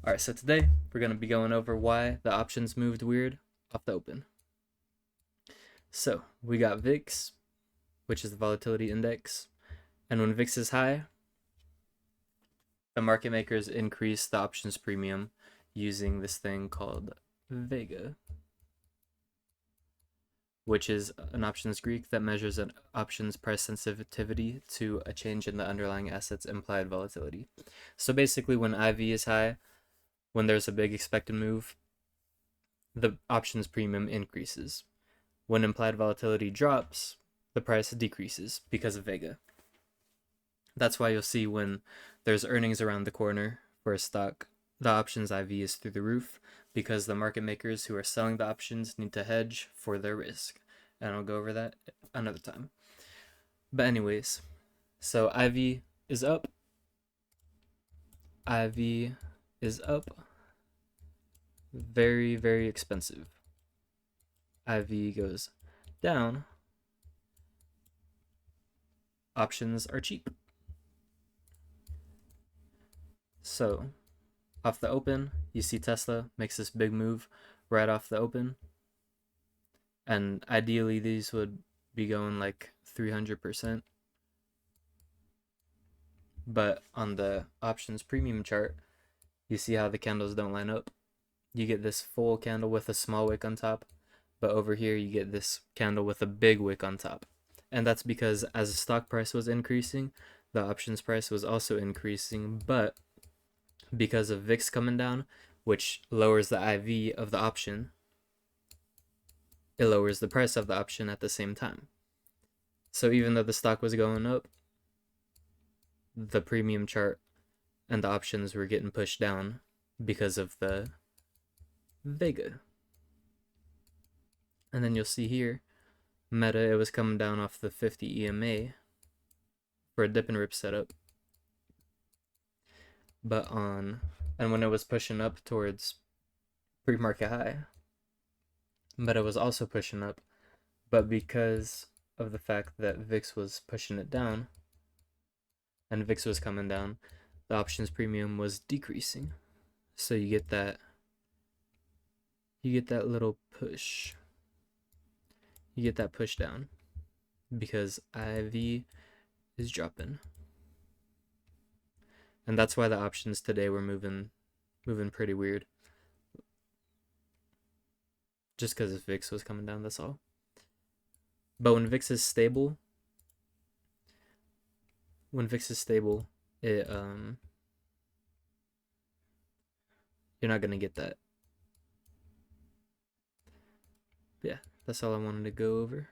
Alright, so today we're going to be going over why the options moved weird off the open. So we got VIX, which is the volatility index, and when VIX is high, the market makers increase the options premium using this thing called Vega, which is an options Greek that measures an options price sensitivity to a change in the underlying asset's implied volatility. So basically, when IV is high, when there's a big expected move, the options premium increases. When implied volatility drops, the price decreases because of Vega. That's why you'll see when there's earnings around the corner for a stock, the options IV is through the roof because the market makers who are selling the options need to hedge for their risk. And I'll go over that another time. But anyways, so IV is up. IV is up. Very, very expensive. IV goes down. Options are cheap. So off the open, you see Tesla makes this big move right off the open. And ideally these would be going like 300%. But on the options premium chart, you see how the candles don't line up. You get this full candle with a small wick on top, but over here you get this candle with a big wick on top. And that's because as the stock price was increasing, the options price was also increasing, but because of VIX coming down, which lowers the IV of the option, it lowers the price of the option at the same time. So even though the stock was going up, the premium chart and the options were getting pushed down because of the Vega. And then you'll see here, Meta, it was coming down off the 50 EMA for a dip and rip setup. And when it was pushing up towards pre-market high, Meta was also pushing up, but because of the fact that VIX was pushing it down and VIX was coming down, the options premium was decreasing. So you get that little push. You get that push down because IV is dropping. And that's why the options today were moving pretty weird. Just because VIX was coming down, that's all. But when VIX is stable, it you're not gonna get that. Yeah, that's all I wanted to go over.